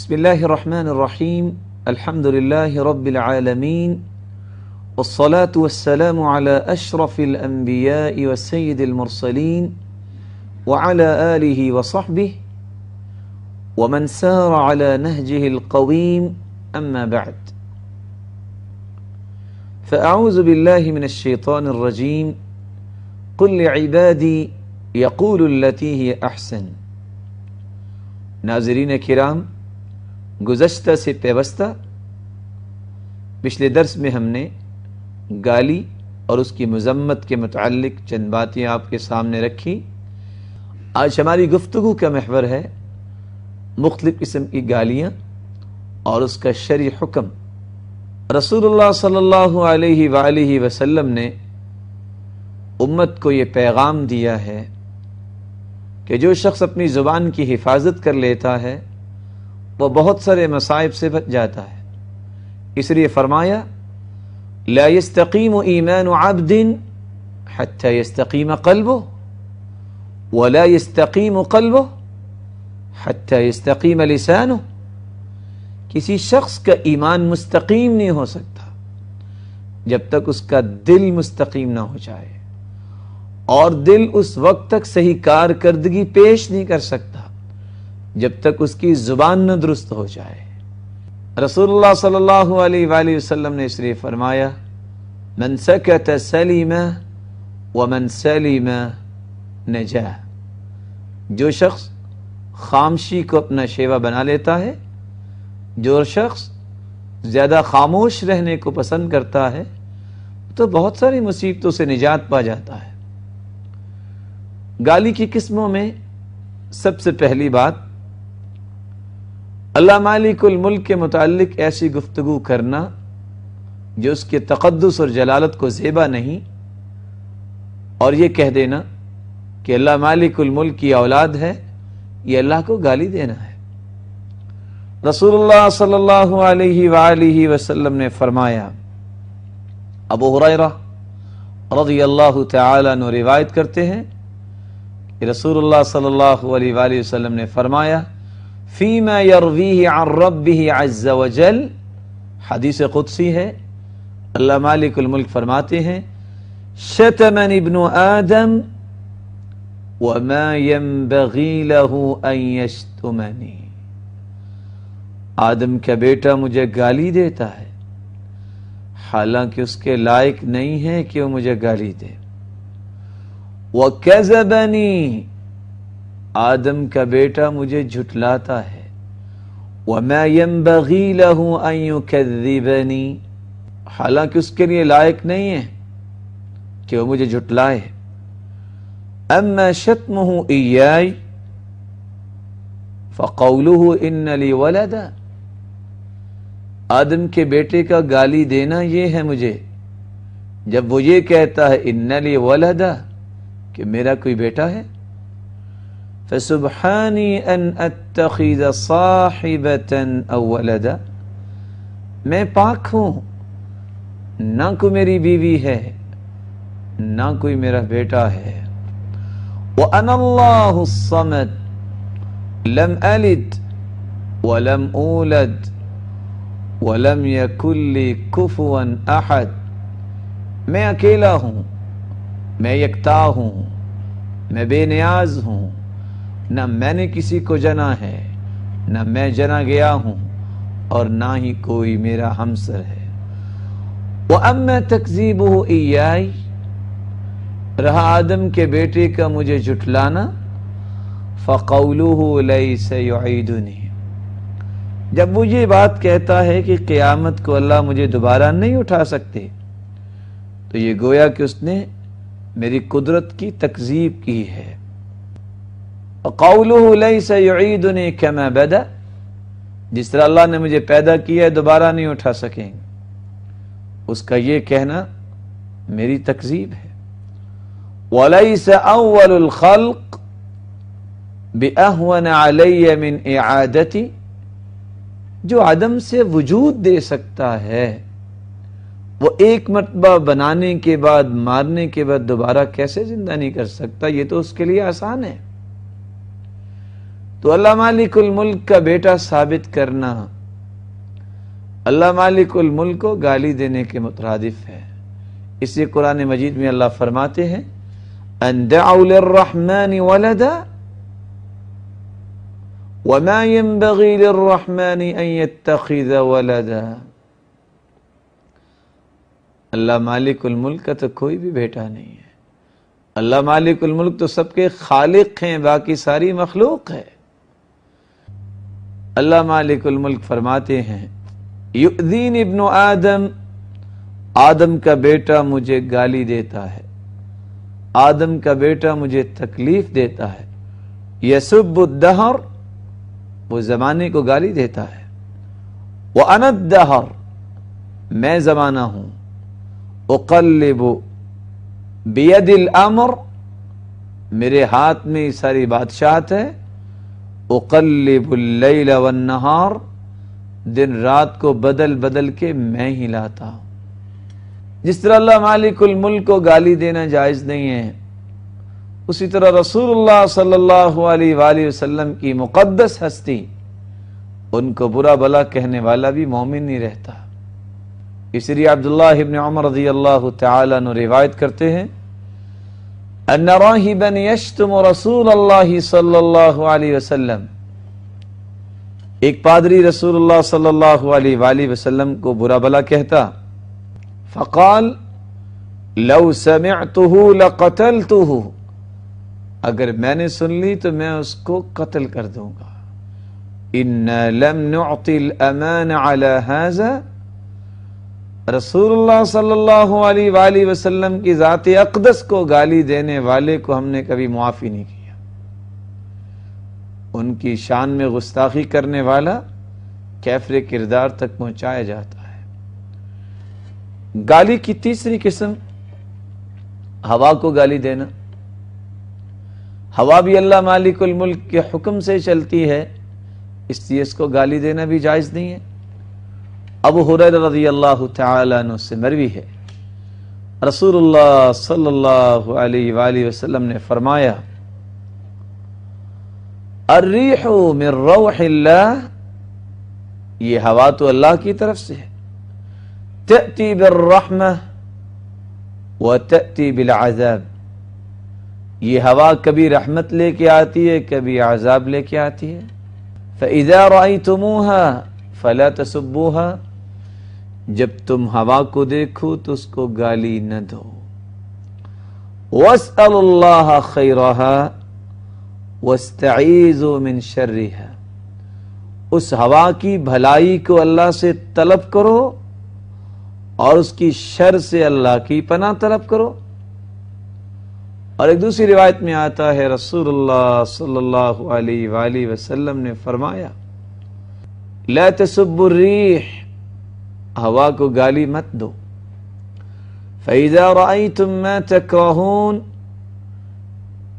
بسم الله الرحمن الرحيم الحمد لله رب العالمين والصلاة والسلام على أشرف الأنبياء والسيد المرسلين وعلى آله وصحبه ومن سار على نهجه القويم أما بعد فأعوذ بالله من الشيطان الرجيم قل لعبادي يقول التي هي أحسن. ناظرین کرام، گزشتہ سے پیوستہ پچھلے درس میں ہم نے گالی اور اس کی مذمت کے متعلق چند باتیں آپ کے سامنے رکھی. آج ہماری گفتگو کا محور ہے مختلف قسم کی گالیاں اور اس کا شرعی حکم. رسول اللہ صلی اللہ علیہ وآلہ وسلم نے امت کو یہ پیغام دیا ہے کہ جو شخص اپنی زبان کی حفاظت کر لیتا ہے وہ بہت سارے مصائب سے بچ جاتا ہے. اس لیے فرمایا لا يستقيم ایمان عبد حتى يستقيم قلبه ولا يستقيم قلبه حتى يستقيم لسانه. کسی شخص کا ایمان مستقیم نہیں ہو سکتا جب تک اس کا دل مستقیم نہ ہو جائے، اور دل اس وقت تک صحیح کارکردگی پیش نہیں کر سکتا جب تک اس کی زبان نہ درست ہو جائے. رسول اللہ صلی اللہ علیہ وآلہ وسلم نے اس لیے فرمایا من سکت سلم ومن سلم نجا. جو شخص خاموشی کو اپنا شیوا بنا لیتا ہے، جو شخص زیادہ خاموش رہنے کو پسند کرتا ہے، تو بہت ساری مصیبتوں سے نجات پا جاتا ہے. گالی کی قسموں میں سب سے پہلی بات، اللہ مالک الملک کے متعلق ایسی گفتگو کرنا جو اس کے تقدس اور جلالت کو زیبا نہیں، اور یہ کہہ دینا کہ اللہ مالک الملک کی اولاد ہے، یہ اللہ کو گالی دینا ہے. رسول اللہ صلی اللہ علیہ وآلہ وسلم نے فرمایا، ابو ہریرہ رضی اللہ تعالی عنہ روایت کرتے ہیں کہ رسول اللہ صلی اللہ علیہ وآلہ وسلم نے فرمایا فیما یرویہ عن ربہ عز وجل، حدیث قدسی ہے. اللہ مالک الملک فرماتے ہیں شتمنی ابن آدم وما ينبغی لہ ان یشتمنی. آدم کا بیٹا مجھے گالی دیتا ہے حالانکہ اس کے لائق نہیں ہے کہ وہ مجھے گالی دے. وَكَذَبَنِي، آدم کا بیٹا مجھے جھٹلاتا ہے. وَمَا يَنبَغِي لَهُ أَن يُكَذِّبَنِي، حالانکہ اس کے لیے لائق نہیں ہے کہ وہ مجھے جھٹلائے. أَمَّا شَتْمُهُ إِيَّايَ فَقَوْلُهُ إِنَّ لِي وَلَدًا، آدم کے بیٹے کا گالی دینا یہ ہے مجھے جب وہ یہ کہتا ہے إِنَّ لِي وَلَدًا کہ میرا کوئی بیٹا ہے. فسبحانی ان اتخذ صاحبتا او ولدا، میں پاک ہوں، نہ کوئی میری بیوی ہے نہ کوئی میرا بیٹا ہے. وانا اللہ الصمد لم الد ولم اولد ولم یکن لی کفوا احد، میں اکیلا ہوں، میں یکتا ہوں، میں بے نیاز ہوں، نہ میں نے کسی کو جنا ہے نہ میں جنا گیا ہوں، اور نہ ہی کوئی میرا ہمسر ہے. وَأَمَّا تَكْذِيبُهُ إِيَّايَ، رہا آدم کے بیٹے کا مجھے جھٹلانا، فَقَوْلُهُ لَيْسَ يُعِيدُنِي، جب وہ یہ بات کہتا ہے کہ قیامت کو اللہ مجھے دوبارہ نہیں اٹھا سکتے، تو یہ گویا کہ اس نے میری قدرت کی تکذیب کی ہے. قَوْلُهُ لَيْسَ يُعِيدُنِي كَمَا بَدَأَ، جس طرح اللہ نے مجھے پیدا کیا ہے دوبارہ نہیں اٹھا سکیں گے، اس کا یہ کہنا میری تکذیب ہے. وَلَيْسَ أَوَّلُ الْخَلْقِ بِأَهْوَنَ عَلَيَّ مِنْ إِعَادَتِي، جو عدم سے وجود دے سکتا ہے وہ ایک مرتبہ بنانے کے بعد مارنے کے بعد دوبارہ کیسے زندہ نہیں کر سکتا؟ یہ تو اس کے لیے آسان ہے. تو اللہ مالک الملک کا بیٹا ثابت کرنا اللہ مالک الملک کو گالی دینے کے مترادف ہے۔ اس لیے قرآن مجید میں اللہ فرماتے ہیں ان دعوا للرحمن ولدا وما ينبغي للرحمن ان يتخذ ولدا۔ اللہ مالک الملک کا تو کوئی بھی بیٹا نہیں ہے۔ اللہ مالک الملک تو سب کے خالق ہیں، باقی ساری مخلوق ہے۔ اللہ مالک الملک فرماتے ہیں یؤذین ابن آدم، آدم کا بیٹا مجھے گالی دیتا ہے، آدم کا بیٹا مجھے تکلیف دیتا ہے، یسب الدہر، وہ زمانے کو گالی دیتا ہے، وَأَنَا الدَّهْرُ، میں زمانہ ہوں، اقلب بید الامر، میرے ہاتھ میں ساری بادشاہت ہے، اقلب اللیل والنہار، دن رات کو بدل بدل کے میں ہی لاتا ہوں۔ جس طرح اللہ مالک الملک کو گالی دینا جائز نہیں ہے، اسی طرح رسول اللہ صلی اللہ علیہ وآلہ وسلم کی مقدس ہستی، ان کو برا بلا کہنے والا بھی مومن نہیں رہتا۔ اس لیے عبداللہ ابن عمر رضی اللہ تعالیٰ عنہ روایت کرتے ہیں ان راہبا یشتم رسول اللہ صلی اللہ علیہ وسلم، ایک پادری رسول اللہ صلی اللہ علیہ وآلہ وسلم کو برا بلا کہتا، فقال لو سمعته لقتلته، اگر میں نے سن لی تو میں اس کو قتل کر دوں گا۔ انا لم نعطی الامان علی هذا، رسول اللہ صلی اللہ علیہ وآلہ وسلم کی ذات اقدس کو گالی دینے والے کو ہم نے کبھی معافی نہیں کیا۔ ان کی شان میں گستاخی کرنے والا کیفر کردار تک پہنچایا جاتا ہے۔ گالی کی تیسری قسم ہوا کو گالی دینا۔ ہوا بھی اللہ مالک الملک کے حکم سے چلتی ہے، اس لیے اس کو گالی دینا بھی جائز نہیں ہے۔ ابو ہریرہ رضی اللہ تعالیٰ عنہ سے مروی ہے، رسول اللہ صلی اللہ علیہ وآلہ وسلم نے فرمایا الریح من روح اللہ، یہ ہوا تو اللہ کی طرف سے ہے، تأتی بالرحمہ وتأتی بالعذاب، یہ ہوا کبھی رحمت لے کے آتی ہے، کبھی عذاب لے کے آتی ہے۔ فإذا رأيتموها فلا تسبوها، جب تم ہوا کو دیکھو تو اس کو گالی نہ دو۔ واسألوا اللہ خیرها واستعیذوا من شرها، اس ہوا کی بھلائی کو اللہ سے طلب کرو اور اس کی شر سے اللہ کی پناہ طلب کرو۔ اور ایک دوسری روایت میں آتا ہے رسول اللہ صلی اللہ علیہ وآلہ وسلم نے فرمایا لا تسبوا الریح، ہوا کو گالی مت دو۔ فإذا رأيتم ما تكرهون،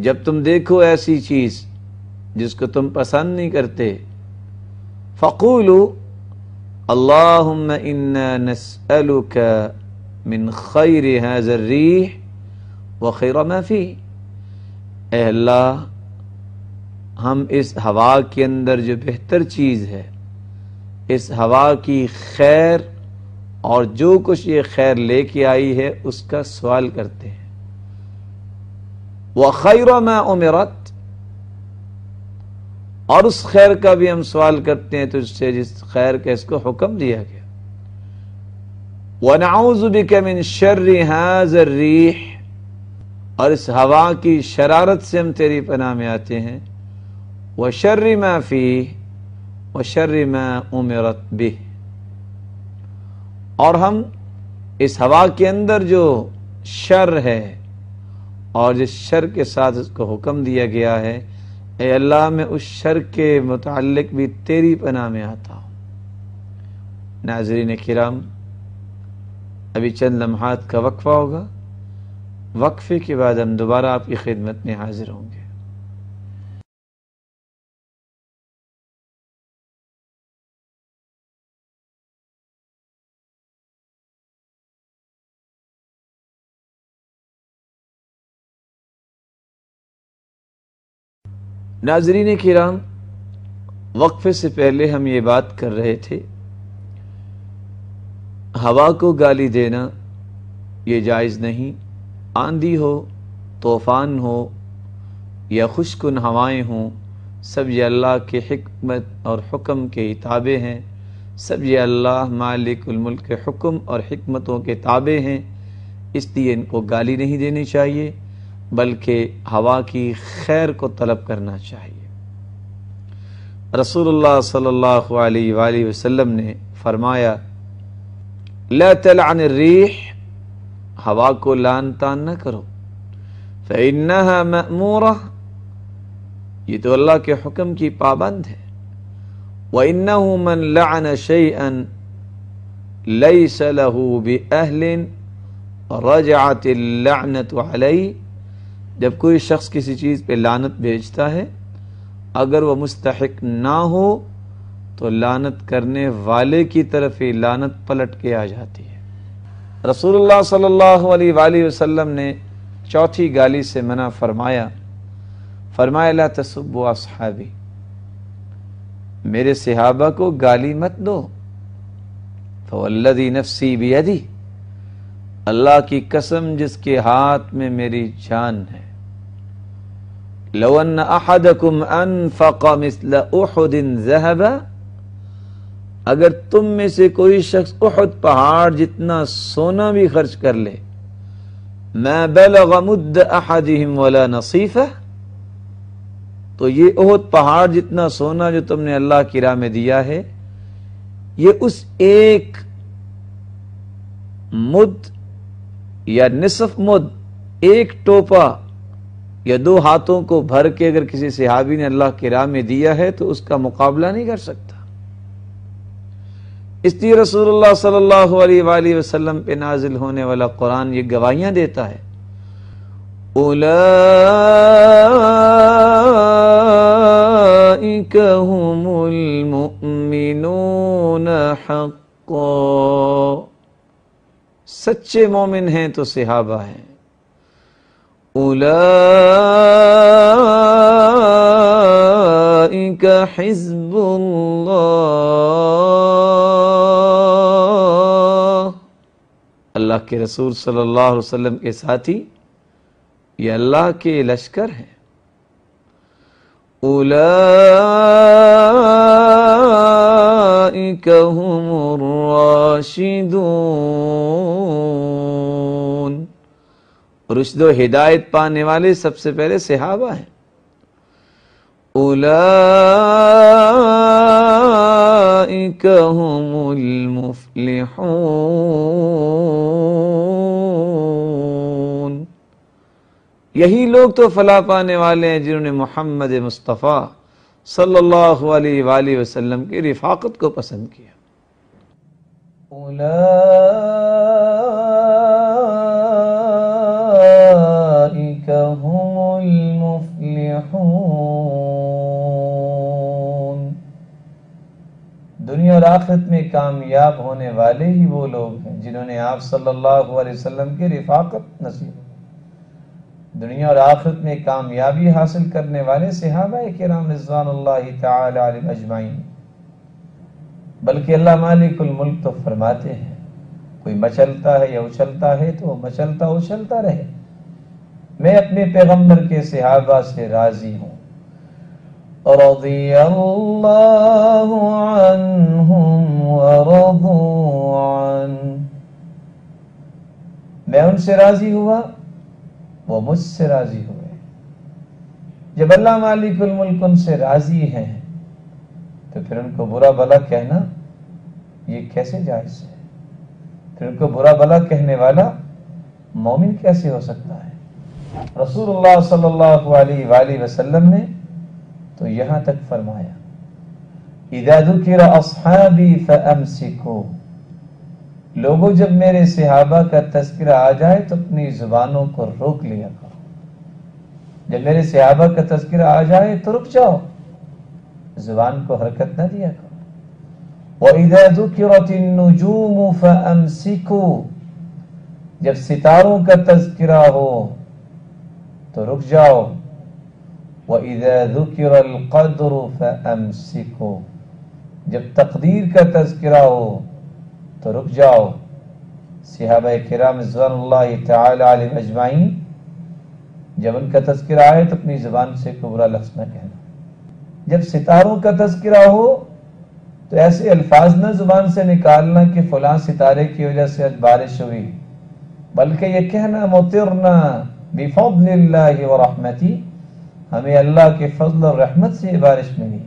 جب تم دیکھو ایسی چیز جس کو تم پسند نہیں کرتے، فقولوا اللہم انا نسألك من خیر هذا الریح وخیر ما فیہ، اے اللہ ہم اس ہوا کے اندر جو بہتر چیز ہے، اس ہوا کی خیر اور جو کچھ یہ خیر لے کے آئی ہے اس کا سوال کرتے ہیں۔ وَخَيْرَ مَا أُمِرَتْ، اور اس خیر کا بھی ہم سوال کرتے ہیں تجھ سے جس خیر کا اس کو حکم دیا گیا۔ وَنَعُوذُ بِكَ مِن شَرِّ هَذَا الرِّيحِ، اور اس ہوا کی شرارت سے ہم تیری پناہ میں آتے ہیں۔ وَشَرِّ مَا فِيهِ وَشَرِّ مَا أُمِرَتْ بِهِ، اور ہم اس ہوا کے اندر جو شر ہے اور جس شر کے ساتھ اس کو حکم دیا گیا ہے، اے اللہ میں اس شر کے متعلق بھی تیری پناہ میں آتا ہوں۔ ناظرین کرام، ابھی چند لمحات کا وقفہ ہوگا، وقفے کے بعد ہم دوبارہ آپ کی خدمت میں حاضر ہوں گے۔ ناظرین کرام، وقفے سے پہلے ہم یہ بات کر رہے تھے، ہوا کو گالی دینا یہ جائز نہیں. آندھی ہو، طوفان ہو یا خشکن ہوائیں ہوں، سب یہ اللہ کے حکمت اور حکم کے تابع ہیں. سب یہ اللہ مالک الملک کے حکم اور حکمتوں کے تابع ہیں. اس لیے ان کو گالی نہیں دینی چاہیے، بلکہ ہوا کی خیر کو طلب کرنا چاہیے. رسول اللہ صلی اللہ علیہ وآلہ وسلم نے فرمایا، لا تلعن الریح، ہوا کو لعن طعن نہ کرو، فإنها مأمورہ، یہ تو اللہ کے حکم کی پابند ہے. وإنه من لعن شيئا ليس له بأهل رجعت اللعنة علیہ، جب کوئی شخص کسی چیز پہ لعنت بھیجتا ہے، اگر وہ مستحق نہ ہو تو لعنت کرنے والے کی طرف ہی لعنت پلٹ کے آ جاتی ہے. رسول اللہ صلی اللہ علیہ وآلہ وسلم نے چوتھی گالی سے منع فرمایا. فرمایا لا تسبوا اصحابی، میرے صحابہ کو گالی مت دو. فوالذی نفسی بیدی، اللہ کی قسم جس کے ہاتھ میں میری جان ہے، لو ان احدکم انفق مثل احد ذهبا، اگر تم میں سے کوئی شخص احد پہاڑ جتنا سونا بھی خرچ کر لے، ما بلغ مد احدهم ولا نصیفہ، تو یہ احد پہاڑ جتنا سونا جو تم نے اللہ کی راہ میں دیا ہے، یہ اس ایک مد یا نصف مد، ایک ٹوپا یا 2 ہاتھوں کو بھر کے اگر کسی صحابی نے اللہ کی راہ میں دیا ہے تو اس کا مقابلہ نہیں کر سکتا. اس لیے رسول اللہ صلی اللہ علیہ وآلہ وسلم پہ نازل ہونے والا قرآن یہ گواہیاں دیتا ہے، اولئک هم المؤمنون حقا، سچے مومن ہیں تو صحابہ ہیں. اولئک حزب اللہ، اللہ کے رسول صلی اللہ علیہ وسلم کے ساتھی یہ اللہ کے لشکر ہیں. اولئک هم الراشدون، رشد و ہدایت پانے والے سب سے پہلے صحابہ ہیں. اولئک هم المفلحون، یہی لوگ تو فلاح پانے والے ہیں جنہوں نے محمد مصطفیٰ صلی اللہ علیہ وآلہ وسلم کی رفاقت کو پسند کیا. اولئک هم المفلحون، دنیا اور آخرت میں کامیاب ہونے والے ہی وہ لوگ ہیں جنہوں نے آپ صلی اللہ علیہ وسلم کی رفاقت نصیب. دنیا اور آخرت میں کامیابی حاصل کرنے والے صحابہ کرام رضوان اللہ تعالی علیہم اجمعین. بلکہ اللہ مالک الملک تو فرماتے ہیں، کوئی مچلتا ہے یا اچھلتا ہے تو مچلتا اچھلتا رہے، میں اپنے پیغمبر کے صحابہ سے راضی ہوں. رضی اللہ عنہم ورضوا عنہ، میں ان سے راضی ہوا، وہ مجھ سے راضی ہوئے. جب اللہ مالک الملک ان سے راضی ہیں تو پھر ان کو برا بھلا کہنا یہ کیسے جائز ہے؟ پھر ان کو برا بھلا کہنے والا مومن کیسے ہو سکتا ہے؟ رسول اللہ صلی اللہ علیہ وآلہ وسلم نے تو یہاں تک فرمایا، اذا ذکر اصحابی فامسکوا، لوگوں جب میرے صحابہ کا تذکرہ آ جائے تو اپنی زبانوں کو روک لیا کرو. جب میرے صحابہ کا تذکرہ آ جائے تو رک جاؤ، زبان کو حرکت نہ دیا کرو. وَإِذَا ذُكِرَتِ النُّجُومُ فَأَمْسِكُوا، جب ستاروں کا تذکرہ ہو تو رک جاؤ. وَإِذَا ذُكِرَ الْقَدْرُ فَأَمْسِكُوا، جب تقدیر کا تذکرہ ہو تو رک جاؤ۔ صحابہ کرام رضوان اللہ تعالی علیہم اجمعین، جب ان کا تذکرہ آئے تو اپنی زبان سے کوئی برا لفظ نہ کہنا۔ جب ستاروں کا تذکرہ ہو تو ایسے الفاظ نہ زبان سے نکالنا کہ فلاں ستارے کی وجہ سے آج بارش ہوئی، بلکہ یہ کہنا مطرنا بفضل اللہ ورحمتہ، ہمیں اللہ کے فضل اور رحمت سے یہ بارش ملی۔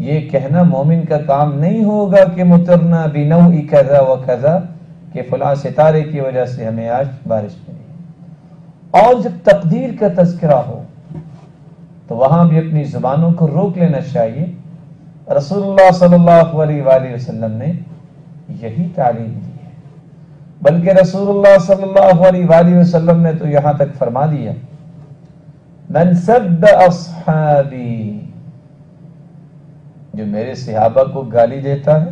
یہ کہنا مومن کا کام نہیں ہوگا کہ مطرنا بنوء کذا و کذا، کہ فلاں ستارے کی وجہ سے ہمیں آج بارش ملی۔ اور جب تقدیر کا تذکرہ ہو تو وہاں بھی اپنی زبانوں کو روک لینا چاہیے۔ رسول اللہ صلی اللہ علیہ وآلہ وسلم نے یہی تعلیم دی ہے، بلکہ رسول اللہ صلی اللہ علیہ وآلہ وسلم نے تو یہاں تک فرما دیا، من سب اصحابی، جو میرے صحابہ کو گالی دیتا ہے،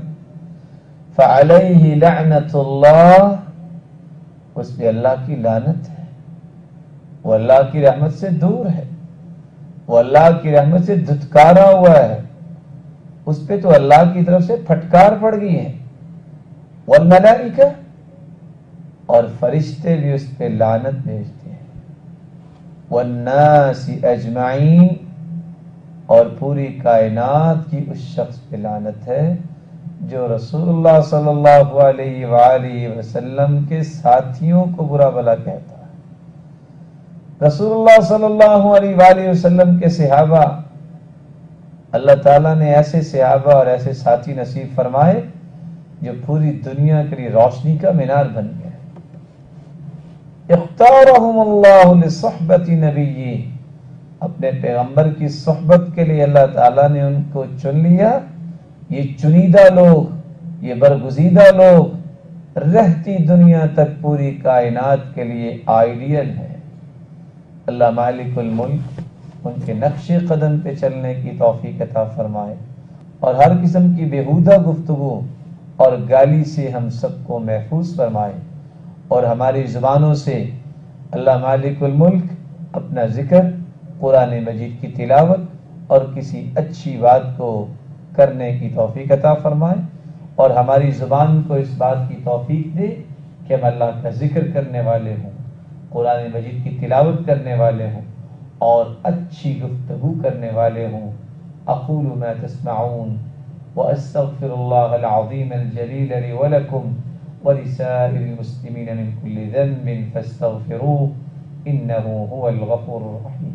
فعلیہ لعنت اللہ، اس پہ اللہ کی لعنت ہے، وہ اللہ کی رحمت سے دور ہے، وہ اللہ کی رحمت سے دھتکارا ہوا ہے، اس پہ تو اللہ کی طرف سے پھٹکار پڑ گئی ہے۔ والملائکہ، اور فرشتے بھی اس پہ لعنت بھیجتے ہیں۔ والناس اجمعین، اور پوری کائنات کی اس شخص پہ لعنت ہے جو رسول اللہ صلی اللہ علیہ وآلہ وسلم کے ساتھیوں کو برا بھلا کہتا ہے۔ رسول اللہ صلی اللہ علیہ وآلہ وسلم کے صحابہ، اللہ تعالیٰ نے ایسے صحابہ اور ایسے ساتھی نصیب فرمائے جو پوری دنیا کے لیے روشنی کا مینار بن گئے۔ اختارہم اللہ لصحبت نبیہ، اپنے پیغمبر کی صحبت کے لیے اللہ تعالیٰ نے ان کو چن لیا۔ یہ چنیدہ لوگ، یہ برگزیدہ لوگ رہتی دنیا تک پوری کائنات کے لیے آئیڈیل ہے۔ اللہ مالک الملک ان کے نقش قدم پہ چلنے کی توفیق عطا فرمائے، اور ہر قسم کی بیہودہ گفتگو اور گالی سے ہم سب کو محفوظ فرمائے، اور ہماری زبانوں سے اللہ مالک الملک اپنا ذکر، قرآن مجید کی تلاوت اور کسی اچھی بات کو کرنے کی توفیق عطا فرمائے، اور ہماری زبان کو اس بات کی توفیق دے کہ ہم اللہ کا ذکر کرنے والے ہوں، قرآن مجید کی تلاوت کرنے والے ہوں، اور اچھی گفتگو کرنے والے ہوں۔ اقول ما تسمعون واستغفر الله العظيم الجليل لي ولكم ولسائر المسلمين من كل ذنب فاستغفروه انه هو الغفور الرحيم۔